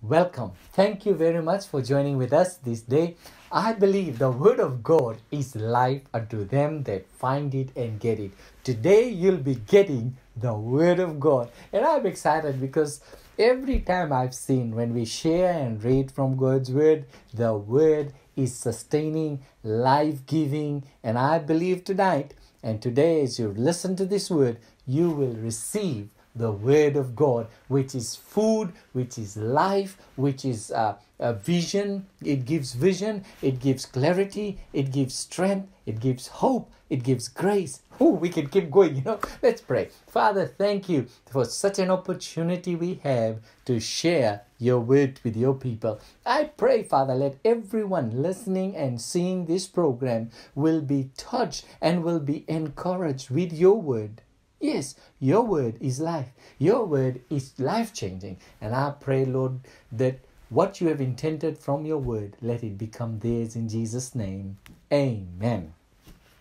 Welcome. Thank you very much for joining with us this day. I believe the Word of God is life unto them that find it and get it. Today you'll be getting the Word of God. And I'm excited because every time I've seen when we share and read from God's Word, the Word is sustaining, life-giving. And I believe tonight and today as you listen to this Word, you will receive the Word of God, which is food, which is life, which is a vision. It gives vision, it gives clarity, it gives strength, it gives hope, it gives grace. We can keep going, Let's pray. Father, thank you for such an opportunity we have to share your word with your people. I pray, Father, let everyone listening and seeing this program will be touched and will be encouraged with your word. Yes, your word is life. Your word is life-changing. And I pray, Lord, that what you have intended from your word, let it become theirs in Jesus' name. Amen.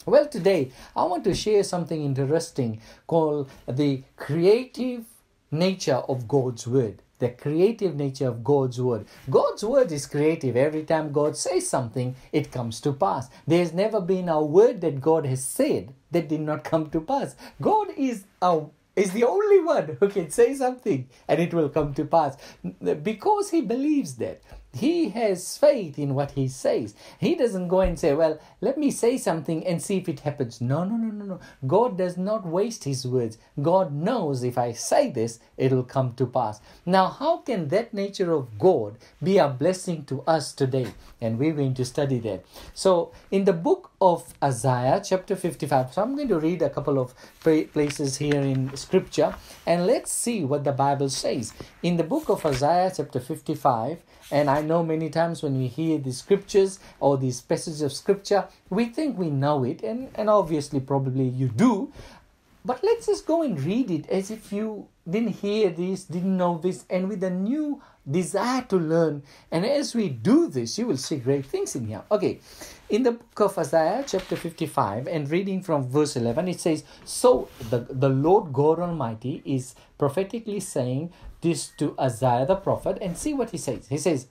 Well, today I want to share something interesting called the creative nature of God's word. The creative nature of God's word. God's word is creative. Every time God says something, it comes to pass. There's never been a word that God has said that did not come to pass. God is the only one who can say something and it will come to pass. Because he believes that. He has faith in what he says. He doesn't go and say, well, let me say something and see if it happens. No. God does not waste his words. God knows if I say this, it will come to pass. Now, how can that nature of God be a blessing to us today? And we're going to study that. So, in the book of Isaiah, chapter 55, so I'm going to read a couple of places here in scripture and let's see what the Bible says. In the book of Isaiah, chapter 55, and I know many times when we hear these scriptures or these passages of scripture, we think we know it, and obviously probably you do. But let's just go and read it as if you didn't hear this, didn't know this, and with a new desire to learn. And as we do this, you will see great things in here. Okay, in the book of Isaiah, chapter 55, and reading from verse 11, it says, so the Lord God Almighty is prophetically saying this to Isaiah the prophet, and see what he says. He says,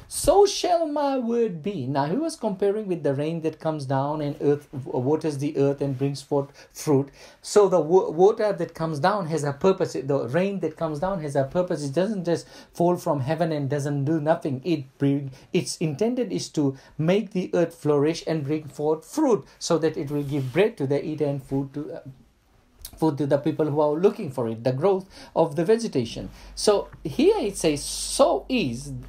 so shall my word be. Now he was comparing with the rain that comes down and earth waters the earth and brings forth fruit. So the water that comes down has a purpose. The rain that comes down has a purpose. It doesn't just fall from heaven and doesn't do nothing. It's intended is to make the earth flourish and bring forth fruit so that it will give bread to the eater and food to the people who are looking for it, the growth of the vegetation. So here it says,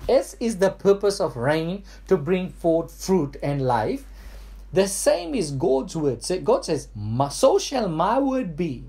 as is the purpose of rain to bring forth fruit and life, the same is God's word. So God says, so shall my word be.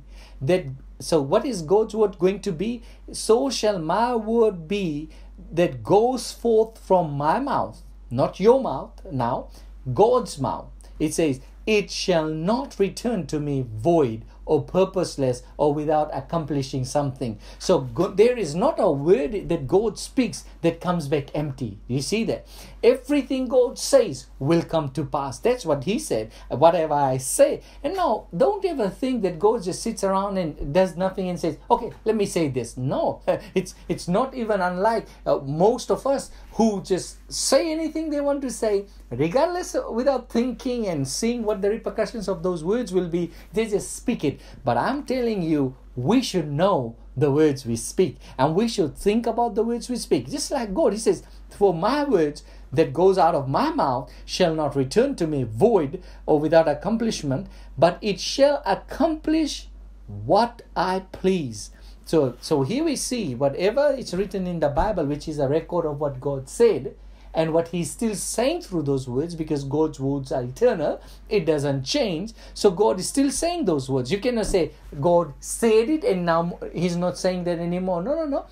So what is God's word going to be? So shall my word be that goes forth from my mouth, not your mouth now, God's mouth. It says, it shall not return to me void or purposeless or without accomplishing something. So there is not a word that God speaks that comes back empty. You see that? Everything God says will come to pass. That's what he said. Whatever I say. And now, don't ever think that God just sits around and does nothing and says, okay, let me say this. No, it's not even unlike most of us who just say anything they want to say, regardless without thinking and seeing what the repercussions of those words will be. They just speak it. But I'm telling you, we should know the words we speak and we should think about the words we speak. Just like God, he says, for my words that goes out of my mouth shall not return to me void or without accomplishment, but it shall accomplish what I please. So here we see whatever is written in the Bible, which is a record of what God said, and what he's still saying through those words, because God's words are eternal, it doesn't change. So God is still saying those words. You cannot say God said it and now he's not saying that anymore. No.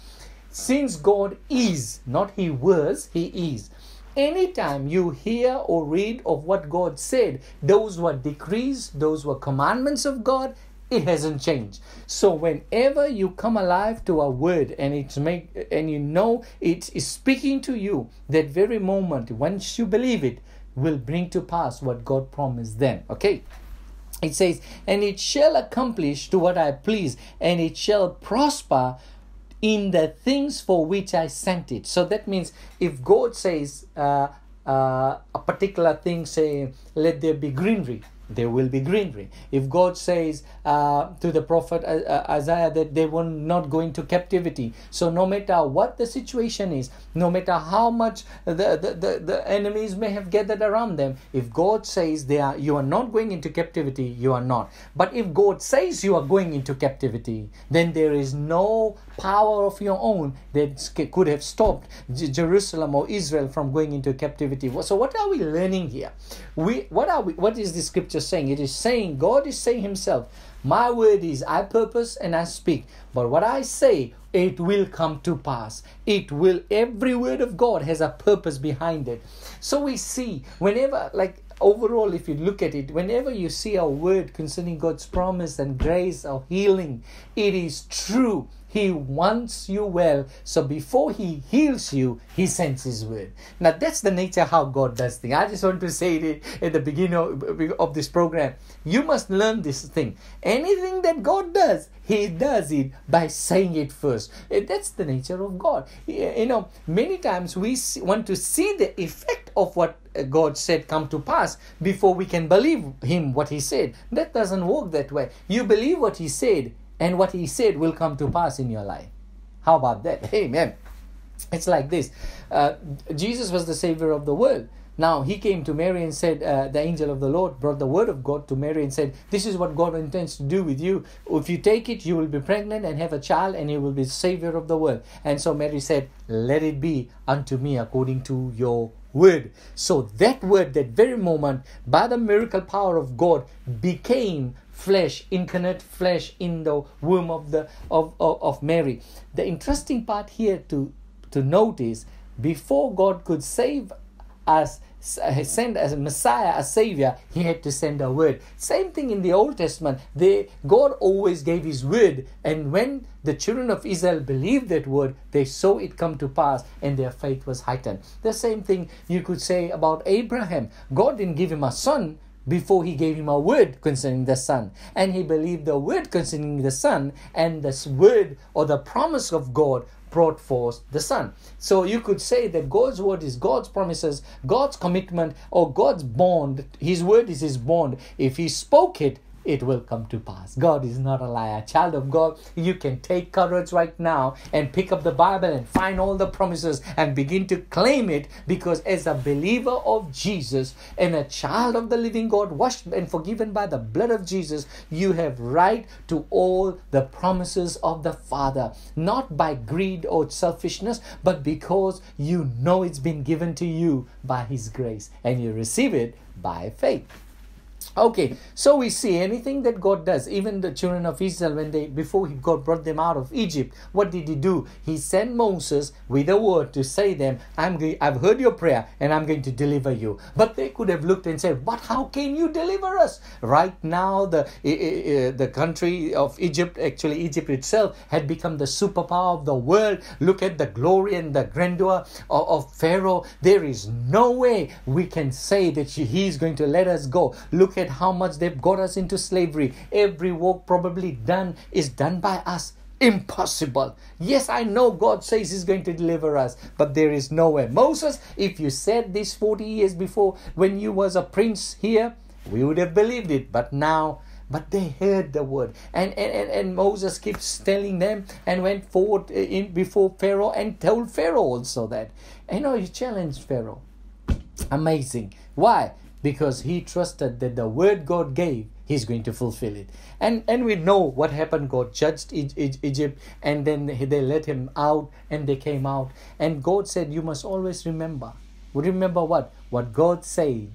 Since God is, not he was, he is. Anytime you hear or read of what God said, those were decrees, those were commandments of God, it hasn't changed. So whenever you come alive to a word and you know it is speaking to you, that very moment, once you believe it, will bring to pass what God promised then. Okay? It says, and it shall accomplish to what I please, and it shall prosper in the things for which I sent it. So that means if God says a particular thing, say, let there be greenery, there will be greenery. If God says to the prophet Isaiah that they will not go into captivity, so no matter what the situation is, no matter how much the enemies may have gathered around them, if God says you are not going into captivity, you are not. But if God says you are going into captivity, then there is no power of your own that could have stopped Jerusalem or Israel from going into captivity. So what are we learning here? What is the scripture saying? It is saying, God is saying himself, my word is, I purpose and I speak, but what I say, it will come to pass. It will. Every word of God has a purpose behind it. So we see, whenever, overall, if you look at it, whenever you see a word concerning God's promise and grace or healing, it is true. He wants you well. So before he heals you, he sends his word. Now that's the nature how God does things. I just want to say it at the beginning of this program. You must learn this thing. Anything that God does, he does it by saying it first. That's the nature of God. Many times we want to see the effect of what God said come to pass before we can believe him, what he said. That doesn't work that way. You believe what he said, and what he said will come to pass in your life. How about that? Amen. It's like this. Jesus was the Savior of the world. Now, he came to Mary and said, the angel of the Lord brought the word of God to Mary and said, this is what God intends to do with you. If you take it, you will be pregnant and have a child, and he will be Savior of the world. And so Mary said, let it be unto me according to your word. So that word, that very moment, by the miracle power of God, became flesh, incarnate flesh in the womb of Mary. The interesting part here to note is, before God could save us, send as a Messiah, a Savior, he had to send a word. Same thing in the Old Testament. God always gave his word, and when the children of Israel believed that word, they saw it come to pass, and their faith was heightened. The same thing you could say about Abraham. God didn't give him a son before he gave him a word concerning the son. And he believed the word concerning the son, and this word or the promise of God brought forth the son. So you could say that God's word is God's promises, God's commitment, or God's bond. His word is his bond. If he spoke it, it will come to pass. God is not a liar. Child of God, you can take courage right now and pick up the Bible and find all the promises and begin to claim it, because as a believer of Jesus and a child of the living God, washed and forgiven by the blood of Jesus, you have right to all the promises of the Father, not by greed or selfishness, but because you know it's been given to you by his grace and you receive it by faith. Okay, so we see anything that God does, even the children of Israel, before God brought them out of Egypt, what did he do? He sent Moses with a word to say them, I've heard your prayer and I'm going to deliver you. But they could have looked and said, but how can you deliver us? Right now, the country of Egypt, actually Egypt itself, had become the superpower of the world. Look at the glory and the grandeur of Pharaoh. There is no way we can say that he's going to let us go. Look at how much they've got us into slavery. Every work probably done is done by us. Impossible. Yes, I know God says he's going to deliver us, but there is no way. Moses, if you said this 40 years before when you was a prince here, we would have believed it. But they heard the word. And Moses keeps telling them and went forward before Pharaoh and told Pharaoh also that. He challenged Pharaoh. Amazing. Why? Because he trusted that the word God gave, he's going to fulfill it. And we know what happened. God judged Egypt, and then they let him out, and they came out. And God said, you must always remember. Remember what? What God said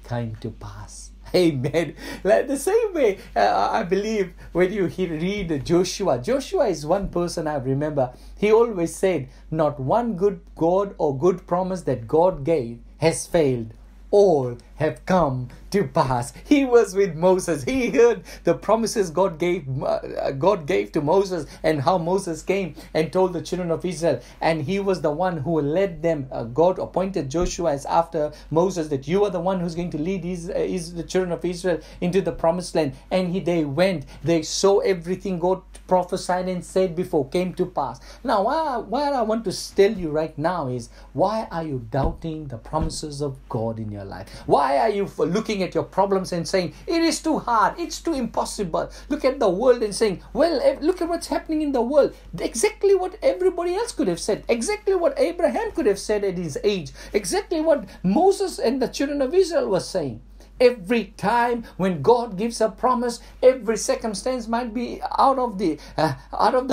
came to pass. Amen. Like the same way, I believe when you read Joshua is one person I remember. He always said, not one good God or good promise that God gave has failed. All have come to pass. He was with Moses. He heard the promises God gave to Moses, and how Moses came and told the children of Israel, and he was the one who led them. God appointed Joshua as after Moses, that you are the one who's going to lead the children of Israel into the promised land. And they went, they saw everything God prophesied and said before came to pass. Now what I want to tell you right now is, why are you doubting the promises of God in your life? Why are you looking at your problems and saying it is too hard, it's too impossible? Look at the world and saying, well, look at what's happening in the world. Exactly what everybody else could have said, exactly what Abraham could have said at his age, exactly what Moses and the children of Israel were saying. Every time when God gives a promise, every circumstance might be out of the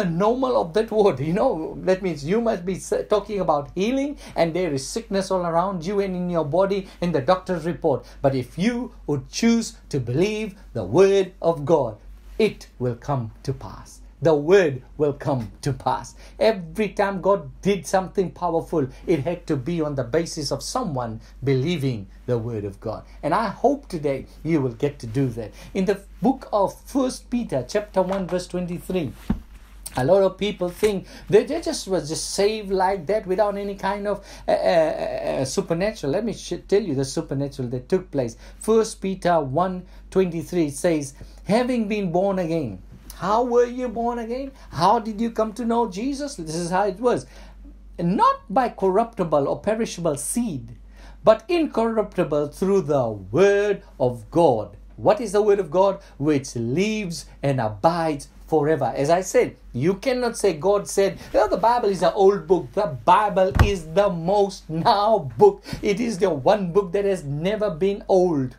normal of that word. That means you must be talking about healing, and there is sickness all around you and in your body in the doctor's report. But if you would choose to believe the word of God, it will come to pass. The word will come to pass. Every time God did something powerful, it had to be on the basis of someone believing the word of God. And I hope today you will get to do that. In the book of 1 Peter chapter 1 verse 23, a lot of people think they just was just saved like that without any kind of supernatural. Let me tell you the supernatural that took place. 1 Peter 1:23 says, having been born again. How were you born again? How did you come to know Jesus? This is how it was. Not by corruptible or perishable seed, but incorruptible through the word of God. What is the word of God? Which lives and abides forever. As I said, you cannot say God said, the Bible is an old book. The Bible is the most now book. It is the one book that has never been old.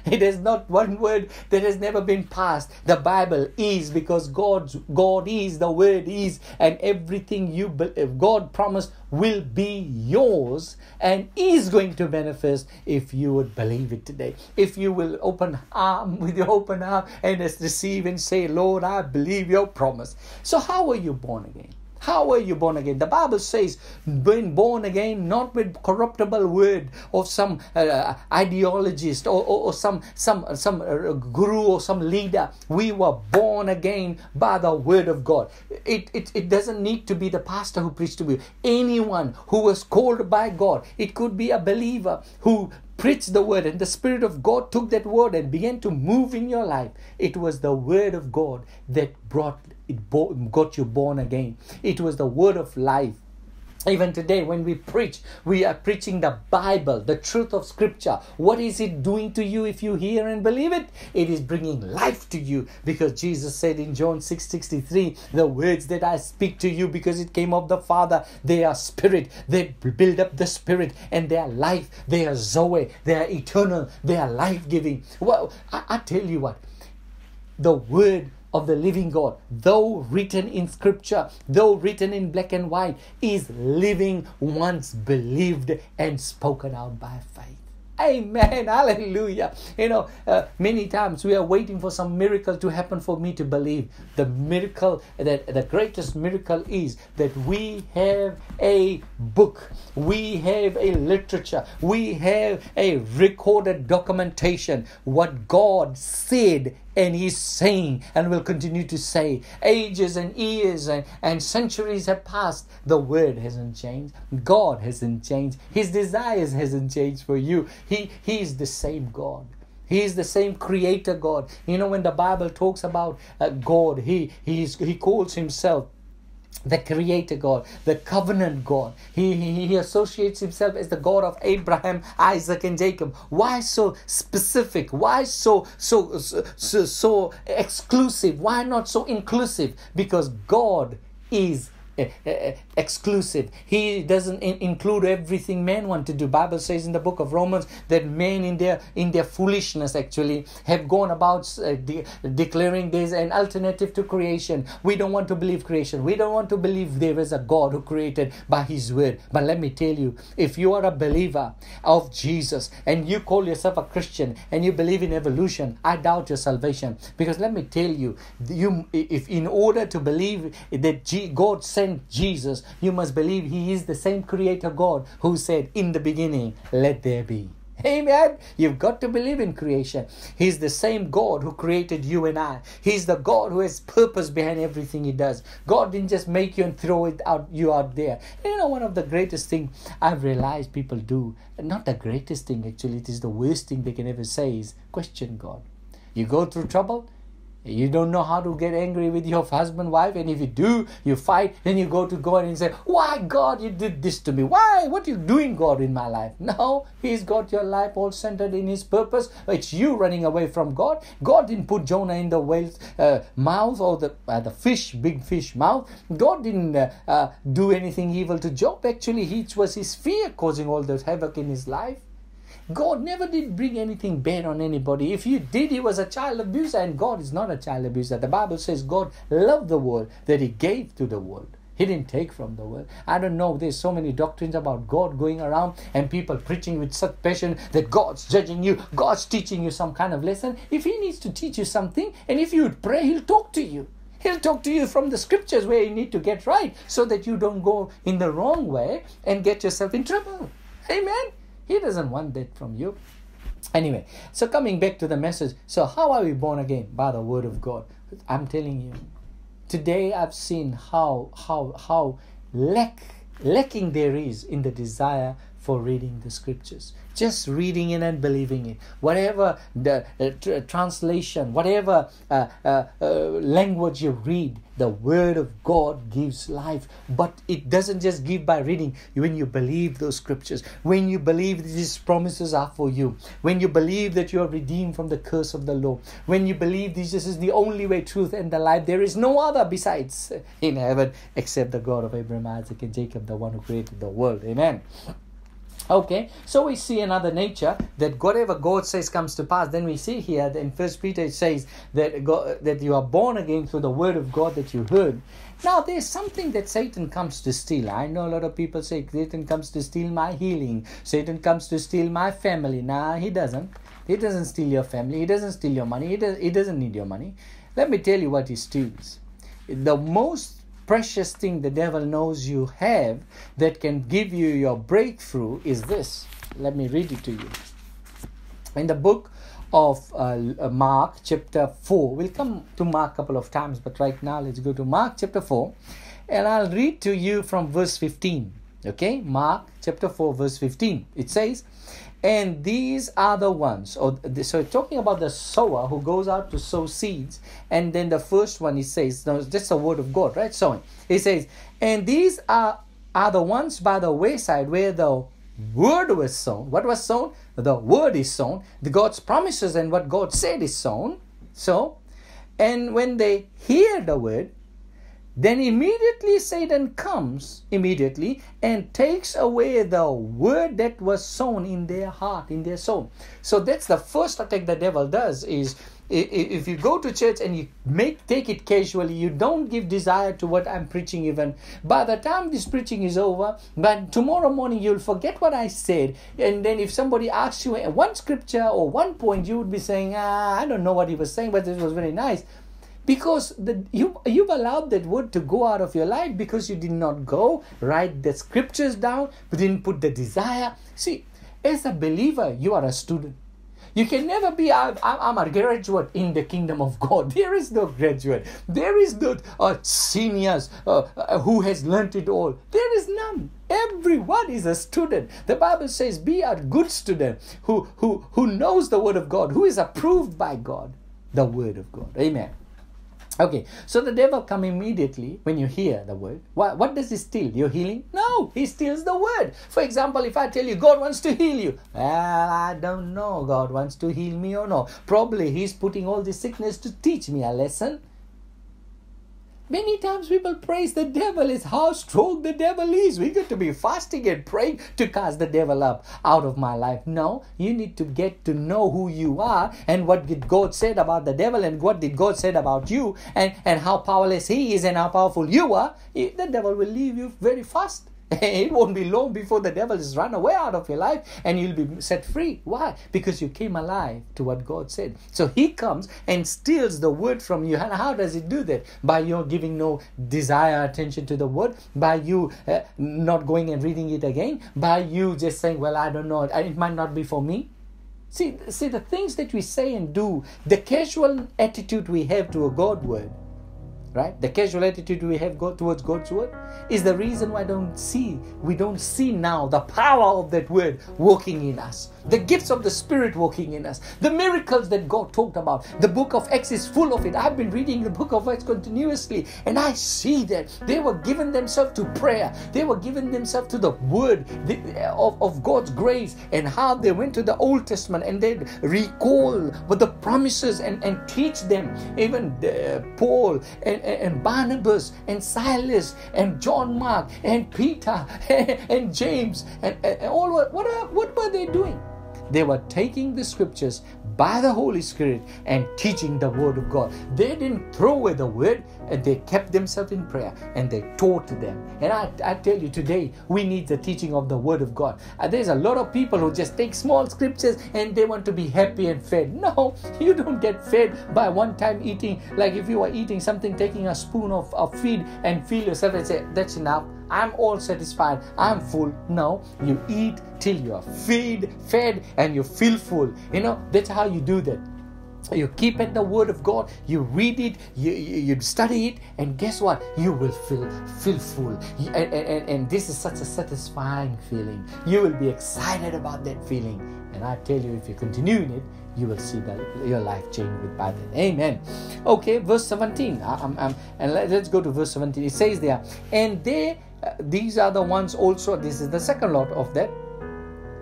It is not one word that has never been passed. The Bible is, because God is, the word is, and everything God promised will be yours and is going to manifest if you would believe it today. If you will with your open arm and receive and say, Lord, I believe your promise. So how are you born again? How are you born again? The Bible says, being born again, not with corruptible word of some ideologist or some guru or some leader. We were born again by the word of God. It doesn't need to be the pastor who preached to you. Anyone who was called by God. It could be a believer who preached the word, and the Spirit of God took that word and began to move in your life. It was the word of God that got you born again. It was the word of life. Even today when we preach, we are preaching the Bible, the truth of Scripture. What is it doing to you if you hear and believe it? It is bringing life to you, because Jesus said in John 6:63, the words that I speak to you, because it came of the Father, they are spirit, they build up the spirit, and they are life, they are Zoe, they are eternal, they are life-giving. Well, I tell you what, the word of the living God, though written in Scripture, though written in black and white, is living once believed and spoken out by faith. Amen. Hallelujah. Many times we are waiting for some miracle to happen for me to believe. The greatest miracle is that we have a book. We have a literature. We have a recorded documentation. What God said and He's saying and will continue to say. Ages and years and centuries have passed. The word hasn't changed. God hasn't changed. His desires hasn't changed for you. He is the same God. He is the same creator God. When the Bible talks about God, He calls Himself the creator God, the covenant God. He associates Himself as the God of Abraham, Isaac, and Jacob. Why so specific? Why so exclusive? Why not so inclusive? Because God is exclusive. He doesn't include everything men want to do. Bible says in the book of Romans that men in their foolishness actually have gone about declaring there's an alternative to creation. We don't want to believe creation. We don't want to believe there is a God who created by His word. But let me tell you, if you are a believer of Jesus and you call yourself a Christian and you believe in evolution, I doubt your salvation. Because let me tell you, if in order to believe that God sent Jesus, you must believe He is the same creator God who said in the beginning, let there be. Amen. You've got to believe in creation. He's the same God who created you and I. He's the God who has purpose behind everything He does. God didn't just make you and throw you out there. And one of the greatest thing I've realized people do, not the greatest thing actually, it is the worst thing they can ever say, is question God. You go through trouble, you don't know how to get angry with your husband, wife, and if you do, you fight, then you go to God and say, why God, you did this to me? Why? What are you doing, God, in my life? No, He's got your life all centered in His purpose. It's you running away from God. God didn't put Jonah in the whale's mouth or the fish, big fish mouth. God didn't do anything evil to Job. Actually, it was his fear causing all this havoc in his life. God never did bring anything bad on anybody. If you did, He was a child abuser, and God is not a child abuser. The Bible says God loved the world that He gave to the world. He didn't take from the world. I don't know, there's so many doctrines about God going around and people preaching with such passion that God's judging you, God's teaching you some kind of lesson. If He needs to teach you something, and if you would pray, He'll talk to you. He'll talk to you from the scriptures where you need to get right, so that you don't go in the wrong way and get yourself in trouble. Amen. He doesn't want that from you. Anyway, so coming back to the message. So how are we born again? By the word of God. I'm telling you, today I've seen how lacking there is in the desire for reading the scriptures. Just reading it and believing it. Whatever the translation, whatever language you read, the word of God gives life. But it doesn't just give by reading. When you believe those scriptures, when you believe that these promises are for you, when you believe that you are redeemed from the curse of the law, when you believe this is the only way, truth, and the life, there is no other besides in heaven except the God of Abraham, Isaac, and Jacob, the one who created the world. Amen. Okay, so we see another nature, that whatever God says comes to pass. Then we see here in 1 Peter it says that that you are born again through the word of God that you heard. Now there's something that Satan comes to steal. I know a lot of people say Satan comes to steal my healing. Satan comes to steal my family. Nah, he doesn't. He doesn't steal your family. He doesn't steal your money. He doesn't need your money. Let me tell you what he steals. The most precious thing the devil knows you have that can give you your breakthrough is this. Let me read it to you. In the book of Mark chapter 4, we'll come to Mark a couple of times, but right now let's go to Mark chapter 4, and I'll read to you from verse 15. Okay, Mark chapter 4 verse 15. It says, and these are the ones, so talking about the sower who goes out to sow seeds, and then the first one he says, no, that's the word of God, right? Sowing. He says, and these are the ones by the wayside where the word was sown. What was sown? The word is sown. The God's promises and what God said is sown. So, and when they hear the word, then immediately Satan comes and takes away the word that was sown in their heart, in their soul. So that's the first attack the devil does, is if you go to church and you take it casually, you don't give desire to what I'm preaching even. By the time this preaching is over, but tomorrow morning you'll forget what I said. And then if somebody asks you one scripture or one point, you would be saying, I don't know what he was saying, but it was very nice. Because you've allowed that word to go out of your life because you did not go write the scriptures down, but didn't put the desire. See, as a believer, you are a student. You can never be, I'm a graduate in the kingdom of God. There is no graduate. There is no seniors who has learnt it all. There is none. Everyone is a student. The Bible says, be a good student who knows the word of God, who is approved by God, the word of God. Amen. Okay, so the devil comes immediately when you hear the word. What does he steal? Your healing? No, he steals the word. For example, if I tell you God wants to heal you, well, I don't know God wants to heal me or no. Probably he's putting all this sickness to teach me a lesson. Many times people praise the devil is how strong the devil is. We got to be fasting and praying to cast the devil out of my life. No, you need to get to know who you are and what did God said about the devil and what did God said about you and how powerless he is and how powerful you are. The devil will leave you very fast. It won't be long before the devil is run away out of your life and you'll be set free. Why? Because you came alive to what God said. So he comes and steals the word from you. And how does he do that? By your giving no desire attention to the word, by you not going and reading it again, by you just saying, well, I don't know, it might not be for me. See the things that we say and do, the casual attitude we have to a God word, right? The casual attitude we have towards God's word is the reason why we don't see now the power of that word working in us, the gifts of the Spirit working in us, the miracles that God talked about. The book of Acts is full of it. I've been reading the book of Acts continuously, and I see that they were giving themselves to prayer. They were giving themselves to the word of God's grace, and how they went to the Old Testament and they'd recall what the promises and teach them. Even Paul and Barnabas and Silas and John Mark and Peter and James and all what were they doing? They were taking the scriptures by the Holy Spirit and teaching the word of God. They didn't throw away the word, and they kept themselves in prayer and they taught them. And I tell you, today we need the teaching of the word of God. There's a lot of people who just take small scriptures and they want to be happy and fed. No, you don't get fed by one time eating. Like if you are eating something, taking a spoon of feed and feel yourself and say, that's enough, I'm all satisfied, I'm full. No, you eat till you are fed and you feel full. That's how you do that. You keep at the word of God, you read it, you study it, and guess what? You will feel full. And this is such a satisfying feeling. You will be excited about that feeling. And I tell you, if you continue in it, you will see your life change by that. Amen. Okay, verse 17. And let's go to verse 17. It says there, and these are the ones also, this is the second lot of that,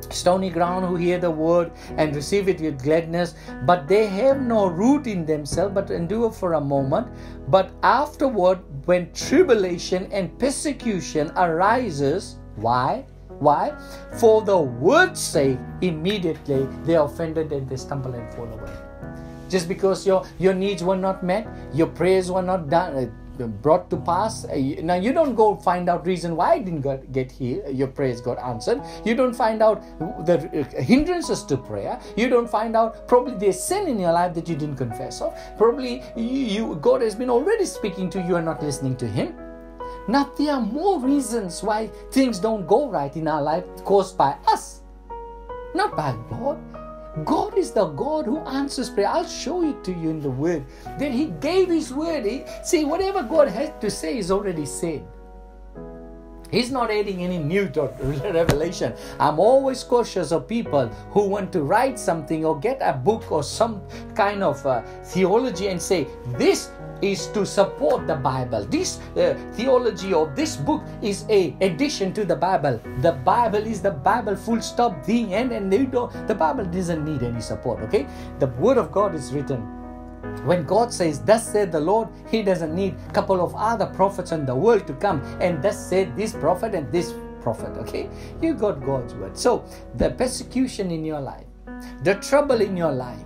stony ground, who hear the word and receive it with gladness, but they have no root in themselves, but endure for a moment. But afterward, when tribulation and persecution arises, why? For the word's sake, immediately they are offended and they stumble and fall away. Just because your needs were not met, your prayers were not done, brought to pass. Now you don't go find out reason why I didn't get healed, your prayers got answered. You don't find out the hindrances to prayer. You don't find out probably there's sin in your life that you didn't confess of. Probably God has been already speaking to you and not listening to him. Now there are more reasons why things don't go right in our life caused by us, not by God. God is the God who answers prayer. I'll show it to you in the word. That he gave his word. See, whatever God has to say is already said. He's not adding any new revelation. I'm always cautious of people who want to write something or get a book or some kind of theology and say, this is to support the Bible. This theology of this book is a addition to the Bible. The Bible is the Bible, full stop, the end, and the Bible doesn't need any support, okay? The word of God is written. When God says, thus said the Lord, he doesn't need a couple of other prophets in the world to come and thus said this prophet and this prophet, okay? You got God's word. So the persecution in your life, the trouble in your life,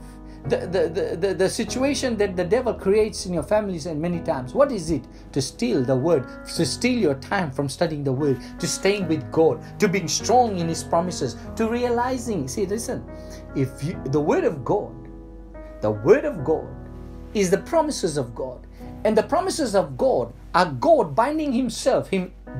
the situation that the devil creates in your families, and many times, what is it? To steal the word, to steal your time from studying the word, to staying with God, to being strong in his promises, to realizing, see, listen, the word of God is the promises of God, and the promises of God are God binding himself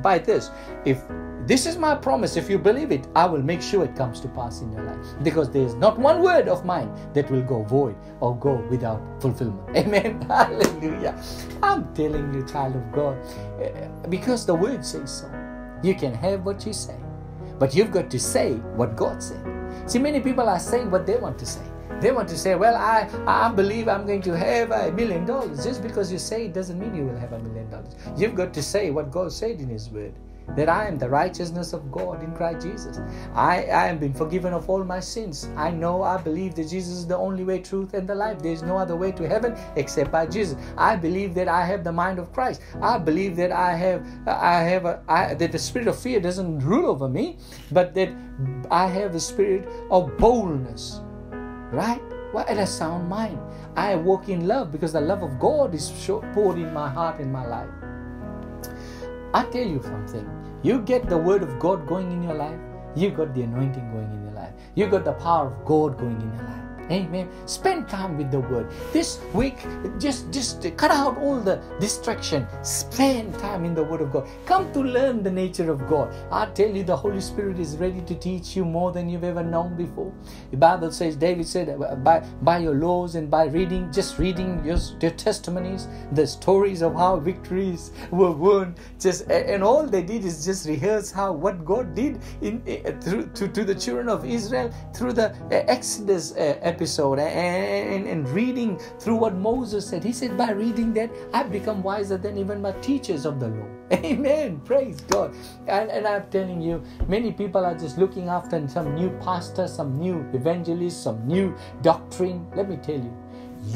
by this. If this is my promise, if you believe it, I will make sure it comes to pass in your life. Because there is not one word of mine that will go void or go without fulfillment. Amen. Hallelujah. I'm telling you, child of God, because the word says so. You can have what you say, but you've got to say what God said. See, many people are saying what they want to say. They want to say, well, I believe I'm going to have $1 million. Just because you say it doesn't mean you will have $1 million. You've got to say what God said in his word. That I am the righteousness of God in Christ Jesus. I am been forgiven of all my sins. I believe that Jesus is the only way, truth, and the life. There is no other way to heaven except by Jesus. I believe that I have the mind of Christ. I believe that that the spirit of fear doesn't rule over me, but that I have the spirit of boldness. Right? Well, and a sound mind. I walk in love because the love of God is poured in my heart and my life. I tell you something. You get the word of God going in your life, you got the anointing going in your life. You got the power of God going in your life. Amen. Spend time with the word. This week, just cut out all the distraction. Spend time in the word of God. Come to learn the nature of God. I tell you, the Holy Spirit is ready to teach you more than you've ever known before. The Bible says, David said, by your laws and by reading your testimonies, the stories of how victories were won, and all they did is just rehearse what God did to the children of Israel through the Exodus episode and reading through what Moses said. He said, by reading that, I've become wiser than even my teachers of the law. Amen. Praise God. And I'm telling you, many people are just looking after some new pastor, some new evangelist, some new doctrine. Let me tell you,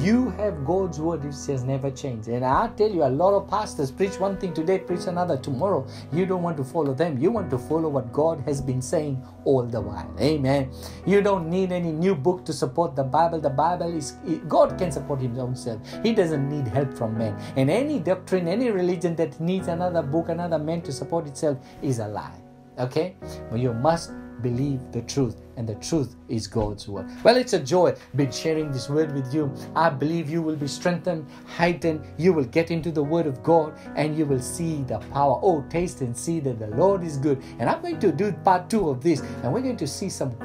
you have God's word, which has never changed. And I tell you, a lot of pastors preach one thing today, preach another tomorrow. You don't want to follow them. You want to follow what God has been saying all the while. Amen. You don't need any new book to support the Bible. The Bible God can support His own self. He doesn't need help from men. And any doctrine, any religion that needs another book, another man to support itself is a lie. Okay? But you must believe the truth, and the truth is God's word. Well, it's a joy been sharing this word with you. I believe you will be strengthened, heightened. You will get into the word of God, and you will see the power. Oh, taste and see that the Lord is good. And I'm going to do part 2 of this, and we're going to see some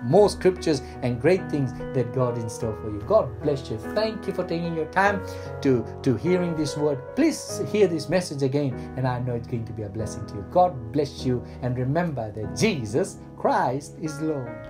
more scriptures and great things that God in store for you. God bless you. Thank you for taking your time to hearing this word. Please hear this message again, and I know it's going to be a blessing to you. God bless you, and remember that Jesus Christ is Lord.